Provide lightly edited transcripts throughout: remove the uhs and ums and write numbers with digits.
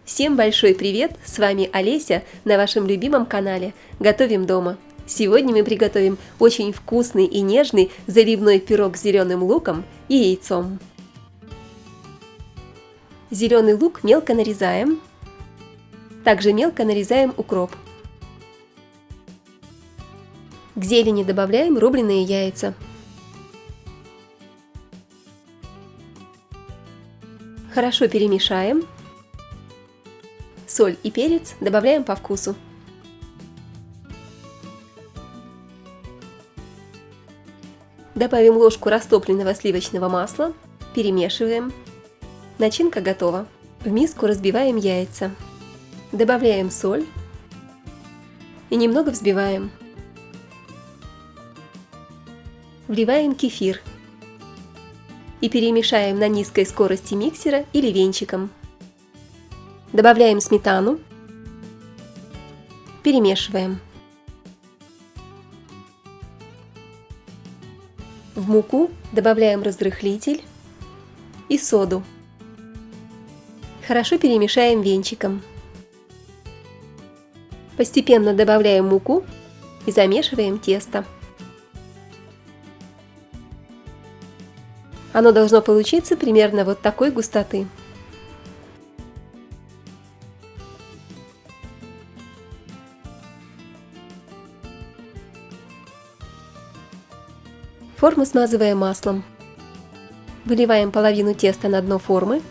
Всем большой привет! С вами Олеся на вашем любимом канале «Готовим дома». Сегодня мы приготовим очень вкусный и нежный заливной пирог с зеленым луком и яйцом. Зеленый лук мелко нарезаем. Также мелко нарезаем укроп. К зелени добавляем рубленые яйца. Хорошо перемешаем. Соль и перец добавляем по вкусу. Добавим ложку растопленного сливочного масла, перемешиваем. Начинка готова. В миску разбиваем яйца. Добавляем соль и немного взбиваем. Вливаем кефир и перемешаем на низкой скорости миксера или венчиком. Добавляем сметану, перемешиваем. В муку добавляем разрыхлитель и соду. Хорошо перемешаем венчиком. Постепенно добавляем муку и замешиваем тесто. Оно должно получиться примерно вот такой густоты. Форму смазываем маслом. Выливаем половину теста на дно формы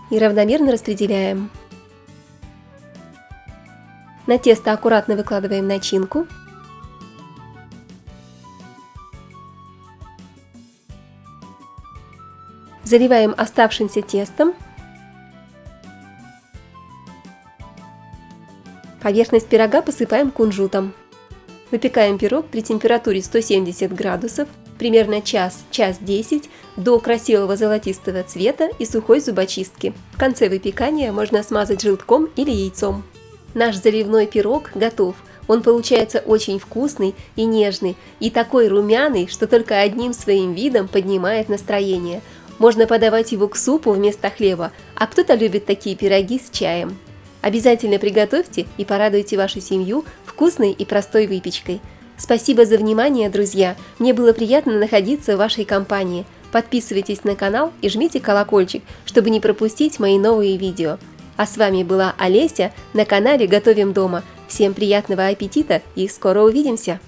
и равномерно распределяем. На тесто аккуратно выкладываем начинку. Заливаем оставшимся тестом. Поверхность пирога посыпаем кунжутом. Выпекаем пирог при температуре 170 градусов, примерно час-час 10 до красивого золотистого цвета и сухой зубочистки. В конце выпекания можно смазать желтком или яйцом. Наш заливной пирог готов. Он получается очень вкусный и нежный, и такой румяный, что только одним своим видом поднимает настроение. Можно подавать его к супу вместо хлеба, а кто-то любит такие пироги с чаем. Обязательно приготовьте и порадуйте вашу семью вкусной и простой выпечкой. Спасибо за внимание, друзья! Мне было приятно находиться в вашей компании. Подписывайтесь на канал и жмите колокольчик, чтобы не пропустить мои новые видео. А с вами была Олеся на канале «Готовим дома». Всем приятного аппетита и скоро увидимся!